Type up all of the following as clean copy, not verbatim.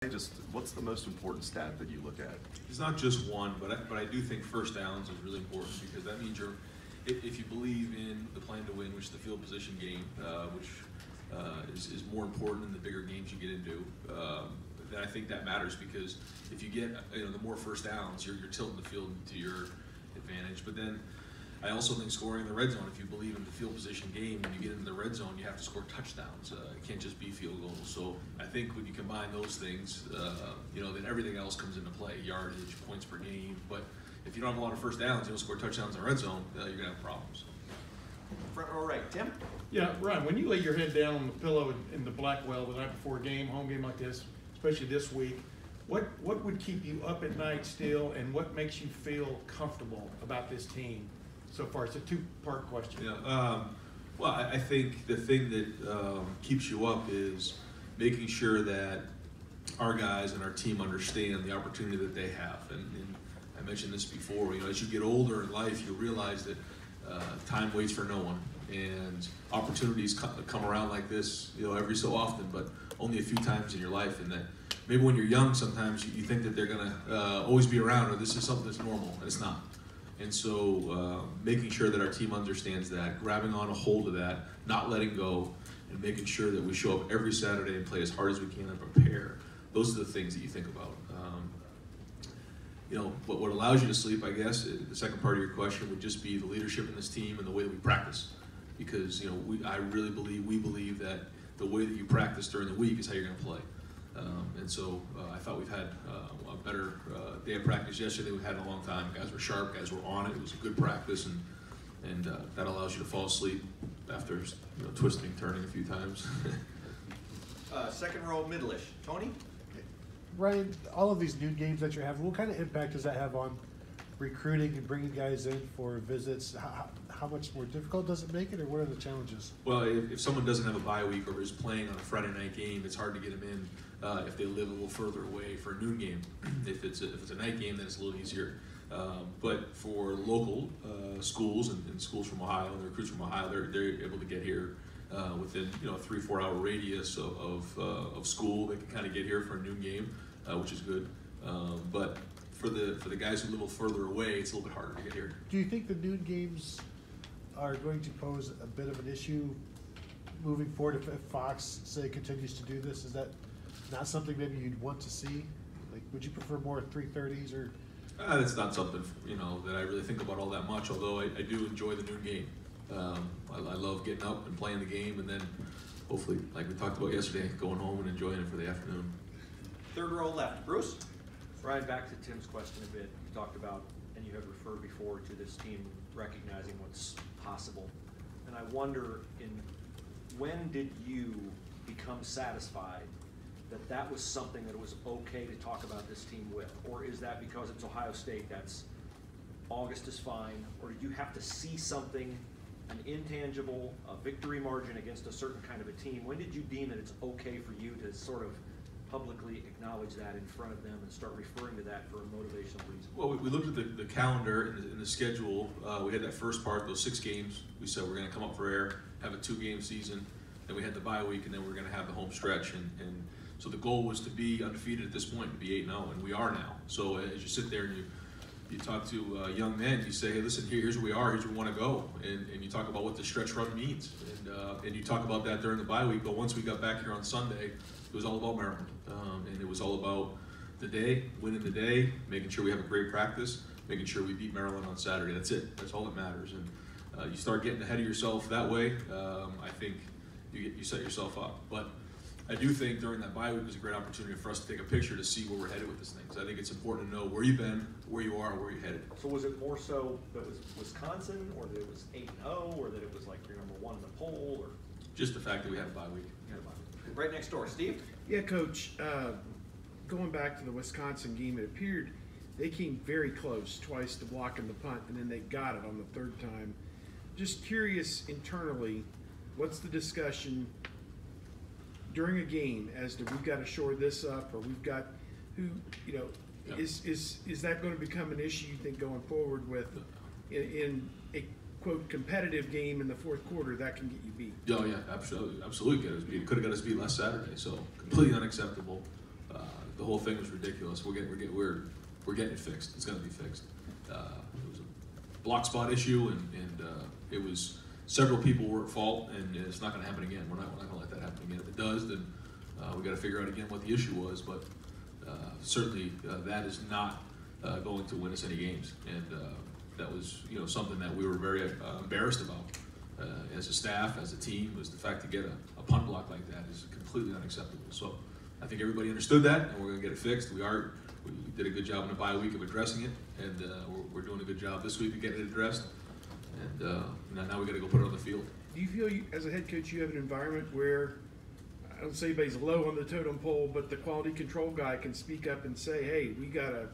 Just what's the most important stat that you look at? It's not just one, but I do think first downs is really important because that means if you believe in the plan to win, which is the field position game, which is more important in the bigger games you get into, then I think that matters because if you get the more first downs, you're tilting the field to your advantage. But then I also think scoring in the red zone, if you believe in the field position game, when you get into the red zone, you have to score touchdowns. It can't just be field goals. So I think when you combine those things, then everything else comes into play, yardage, points per game. But if you don't have a lot of first downs, you don't score touchdowns in the red zone, you're going to have problems. Front row right, Tim? Yeah, Ryan, when you lay your head down on the pillow in the Blackwell the night before a game, home game like this, especially this week, what would keep you up at night still, and what makes you feel comfortable about this team so far? It's a two-part question. Yeah. Well, I think the thing that keeps you up is making sure that our guys and our team understand the opportunity that they have. And I mentioned this before. As you get older in life, you realize that time waits for no one, and opportunities come around like this, every so often, but only a few times in your life. And that maybe when you're young, sometimes you think that they're going to always be around, or this is something that's normal, and it's not. And so making sure that our team understands that, grabbing on a hold of that, not letting go, and making sure that we show up every Saturday and play as hard as we can and prepare. Those are the things that you think about. What allows you to sleep, I guess, the second part of your question would just be the leadership in this team and the way that we practice. Because I really believe that the way that you practice during the week is how you're going to play. And so I thought we've had a better day of practice yesterday than we've had in a long time. Guys were sharp, guys were on it. It was a good practice, and that allows you to fall asleep after twisting and turning a few times. Second row, middle-ish. Tony? Ryan, all of these noon games that you're having, what kind of impact does that have on recruiting and bringing guys in for visits? How much more difficult does it make it, or what are the challenges? Well, if someone doesn't have a bye week or is playing on a Friday night game, it's hard to get them in if they live a little further away for a noon game. If it's a night game, then it's a little easier. But for local schools and schools from Ohio, and the recruits from Ohio, they're able to get here within a 3-4 hour radius of school. They can kind of get here for a noon game, which is good. But for the guys who live a little further away, it's a little bit harder to get here. Do you think the noon games are going to pose a bit of an issue moving forward if Fox, say, continues to do this? Is that not something maybe you'd want to see? Like, would you prefer more 3:30s or? That's not something that I really think about all that much. Although I do enjoy the noon game. I love getting up and playing the game, and then hopefully, like we talked about yesterday, going home and enjoying it for the afternoon. Third row left. Bruce? Ryan, back to Tim's question a bit. You talked about, and you have referred before to this team recognizing what's possible. And I wonder, when did you become satisfied that that was something that it was okay to talk about this team with? Or is that because it's Ohio State, that's August is fine? Or did you have to see something, an intangible, a victory margin against a certain kind of a team? When did you deem that it's okay for you to sort of publicly acknowledge that in front of them and start referring to that for a motivational reason? Well, we looked at the calendar and the schedule. We had that first part, those 6 games. We said we're going to come up for air, have a 2-game season. Then we had the bye week, and then we're going to have the home stretch. And so the goal was to be undefeated at this point, to be 8-0, and we are now. So as you sit there and you talk to young men, you say, hey, listen, here's where we are, here's where we want to go. And you talk about what the stretch run means. And you talk about that during the bye week. But once we got back here on Sunday, it was all about Maryland. And it was all about the day, winning the day, making sure we have a great practice, making sure we beat Maryland on Saturday. That's it. That's all that matters. And you start getting ahead of yourself that way, I think you set yourself up. But I do think during that bye week was a great opportunity for us to take a picture to see where we're headed with this thing. So I think it's important to know where you've been, where you are, where you're headed. So was it more so that it was Wisconsin, or that it was 8-0, or that it was like you're number 1 in the poll, or? Just the fact that we had a bye week. Right next door. Steve? Yeah, Coach, going back to the Wisconsin game, it appeared they came very close twice to blocking the punt, and then they got it on the 3rd time. Just curious internally, what's the discussion during a game as to we've got to shore this up, or we've got is that going to become an issue you think going forward with in a quote competitive game in the 4th quarter that can get you beat? Oh yeah, absolutely get us beat. Could have got us beat last Saturday, so completely unacceptable. whole thing was ridiculous. We're getting it fixed. It's going to be fixed. It was a block spot issue, and it was several people were at fault, and it's not going to happen again. We're not going to let that happen again. If it does, then we got to figure out again what the issue was. But certainly that is not going to win us any games, and that was something that we were very embarrassed about as a staff, as a team. Was the fact to get a punt block like that is completely unacceptable. So I think everybody understood that, and we're going to get it fixed. We did a good job in the bye week of addressing it, and we're doing a good job this week of getting it addressed. And now we got to go put it on the field. Do you feel, as a head coach, you have an environment where, I don't say anybody's low on the totem pole, but the quality control guy can speak up and say, hey, we gotta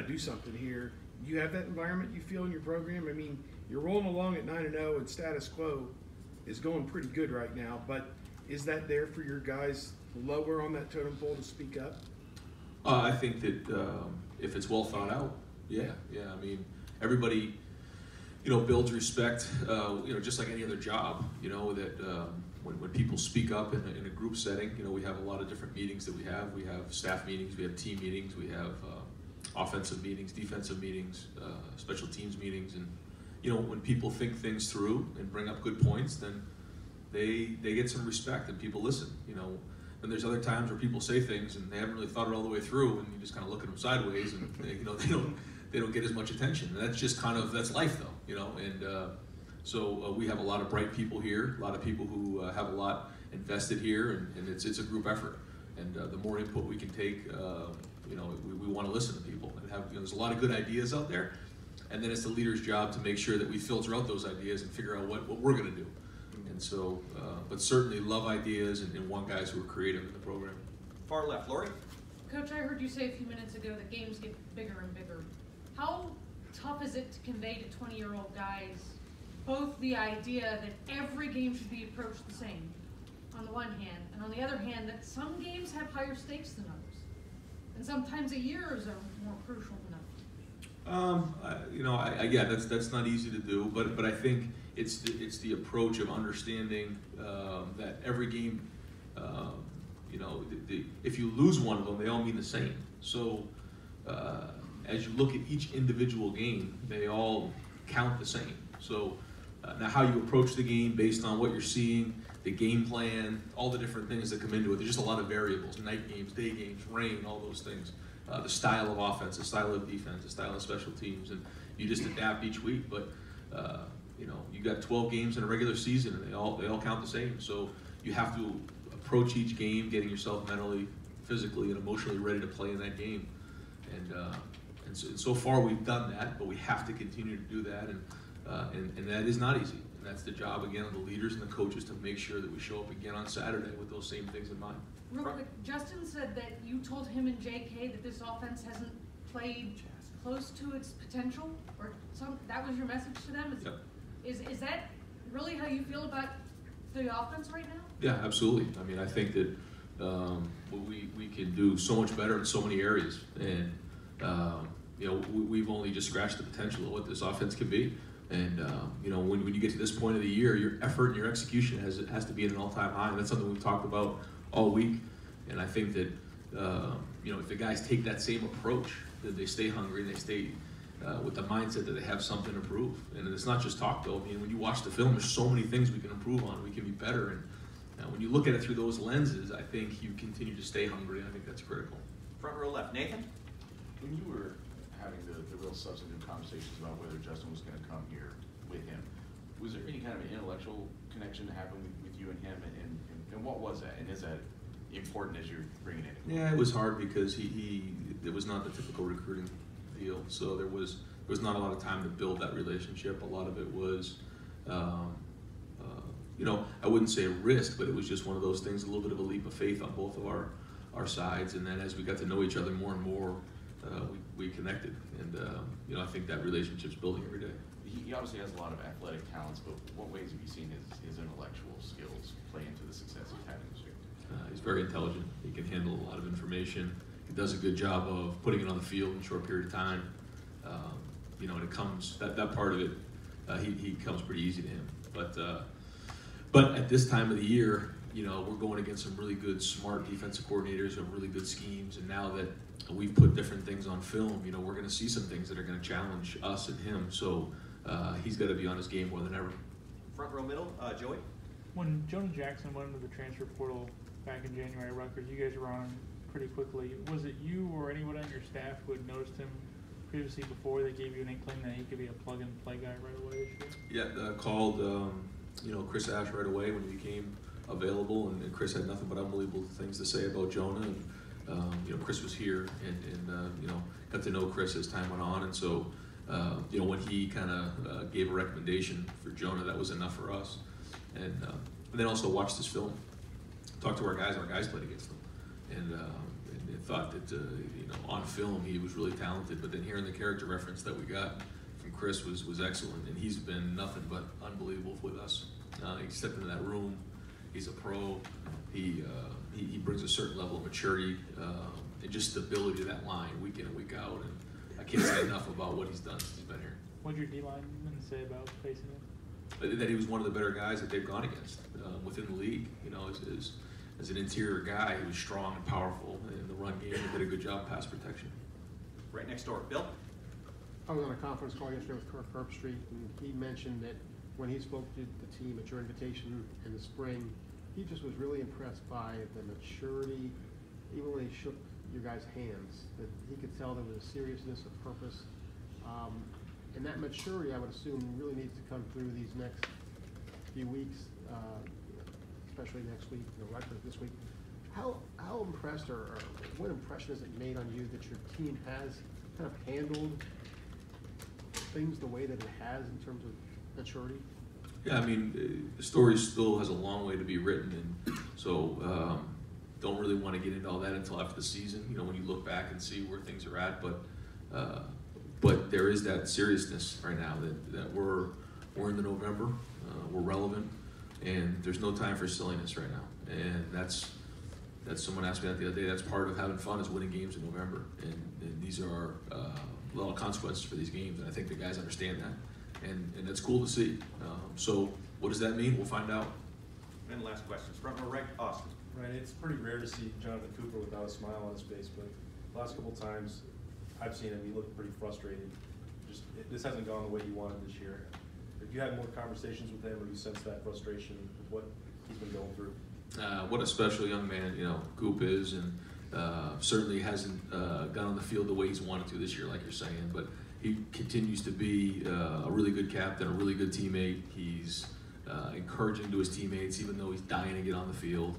do something here? Do you have that environment you feel in your program? I mean, you're rolling along at 9-0 and status quo is going pretty good right now, but is that there for your guys lower on that totem pole to speak up? I think that if it's well thought out, yeah. I mean, everybody, builds respect, just like any other job, that when people speak up in a group setting, we have a lot of different meetings that we have. We have staff meetings, we have team meetings, we have offensive meetings, defensive meetings, special teams meetings, and when people think things through and bring up good points, then they get some respect and people listen. And there's other times where people say things and they haven't really thought it all the way through, and you just kind of look at them sideways, and they don't get as much attention. And that's just that's life, though, And so we have a lot of bright people here, a lot of people who have a lot invested here, and it's a group effort. And the more input we can take, we want to listen to people and have. There's a lot of good ideas out there, and then it's the leader's job to make sure that we filter out those ideas and figure out what we're going to do. And so, but certainly love ideas and want guys who are creative in the program. Far left, Lori. Coach, I heard you say a few minutes ago that games get bigger and bigger. How tough is it to convey to 20-year-old guys both the idea that every game should be approached the same, on the one hand, and on the other hand, that some games have higher stakes than others, and sometimes a years are more crucial than others? Yeah, that's not easy to do, but I think it's the approach of understanding that every game, if you lose one of them, they all mean the same. So as you look at each individual game, they all count the same. So now how you approach the game based on what you're seeing, the game plan, all the different things that come into it. There's just a lot of variables: night games, day games, rain, all those things. The style of offense, the style of defense, the style of special teams, and you just adapt each week. But you got 12 games in a regular season, and they all count the same. So you have to approach each game getting yourself mentally, physically, and emotionally ready to play in that game. And so far we've done that, but we have to continue to do that, and that is not easy. And that's the job again of the leaders and the coaches to make sure that we show up again on Saturday with those same things in mind. Real quick, Justin said that you told him and JK that this offense hasn't played close to its potential, or that was your message to them? Yep. Is that really how you feel about the offense right now? Yeah, absolutely. I mean, I think that we can do so much better in so many areas, and we've only just scratched the potential of what this offense can be. And when you get to this point of the year, your effort and your execution has to be at an all-time high, and that's something we've talked about all week. And I think that if the guys take that same approach, that they stay hungry and they stay with the mindset that they have something to prove. And it's not just talk, though. I mean, when you watch the film, there's so many things we can improve on. We can be better. And when you look at it through those lenses, I think you continue to stay hungry. I think that's critical. Front row left, Nathan. When you were having the real substantive conversations about whether Justin was going to come here with him, was there any kind of an intellectual connection to happen with you and him, and what was that, and is that important as you're bringing it in? Yeah, it was hard because it was not the typical recruiting deal, so there was not a lot of time to build that relationship. A lot of it was I wouldn't say a risk, but it was just one of those things, a little bit of a leap of faith on both of our sides. And then as we got to know each other more and more, we connected, and I think that relationship's building every day. He obviously has a lot of athletic talents, but what ways have you seen his intellectual skills play into the success he's had this year? He's very intelligent. He can handle a lot of information. He does a good job of putting it on the field in a short period of time. And it comes, that part of it, he comes pretty easy to him. But at this time of the year, you know, we're going against some really good, smart defensive coordinators who have really good schemes, and now that we've put different things on film, you know, we're going to see some things that are going to challenge us and him. So he's got to be on his game more than ever. Front row middle, Joey. When Jonah Jackson went into the transfer portal back in January, Rutgers, you guys were on him pretty quickly. Was it you or anyone on your staff who had noticed him previously before they gave you an inkling that he could be a plug-and-play guy right away this year? Yeah, called you know, Chris Ash right away when he became available, and Chris had nothing but unbelievable things to say about Jonah. And you know, Chris was here, and you know, got to know Chris as time went on, and so you know, when he kind of gave a recommendation for Jonah, that was enough for us. And then also watched his film, talked to our guys played against him, and thought that you know, on film he was really talented. But then hearing the character reference that we got from Chris was excellent, and he's been nothing but unbelievable with us. He stepped into that room. He's a pro. He brings a certain level of maturity and just stability to that line week in and week out. And I can't say enough about what he's done since he's been here. What did your D-lineman say about facing him? That he was one of the better guys that they've gone against within the league. You know, as an interior guy, he was strong and powerful in the run game and did a good job pass protection. Right next door, Bill. I was on a conference call yesterday with Kirk Herbstreit, and he mentioned that when he spoke to the team at your invitation in the spring, he just was really impressed by the maturity, even when he shook your guys' hands, that he could tell there was a seriousness, a purpose. And that maturity, I would assume, really needs to come through these next few weeks, especially next week, you know, Rutgers this week. How impressed or what impression has it made on you that your team has kind of handled things the way that it has in terms of maturity? Yeah, I mean, the story still has a long way to be written, and so don't really want to get into all that until after the season. You know, when you look back and see where things are at, but there is that seriousness right now that we're in the November, we're relevant, and there's no time for silliness right now. And that's someone asked me that the other day. That's part of having fun, is winning games in November, and these are a lot of consequences for these games, and I think the guys understand that, and that's cool to see. So what does that mean? We'll find out. And last questions, front row right, Austin. Right, it's pretty rare to see Jonathan Cooper without a smile on his face, but the last couple of times I've seen him, he looked pretty frustrated. This hasn't gone the way he wanted this year. If you had more conversations with him, or you sense that frustration with what he's been going through? What a special young man, you know, Coop is, and certainly hasn't gone on the field the way he's wanted to this year, like you're saying, but he continues to be a really good captain, a really good teammate. He's encouraging to his teammates, even though he's dying to get on the field.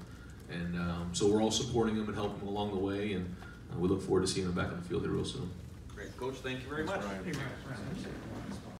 And so we're all supporting him and helping him along the way, and we look forward to seeing him back on the field here real soon. Great, Coach, thank you very much. Hey, Ryan.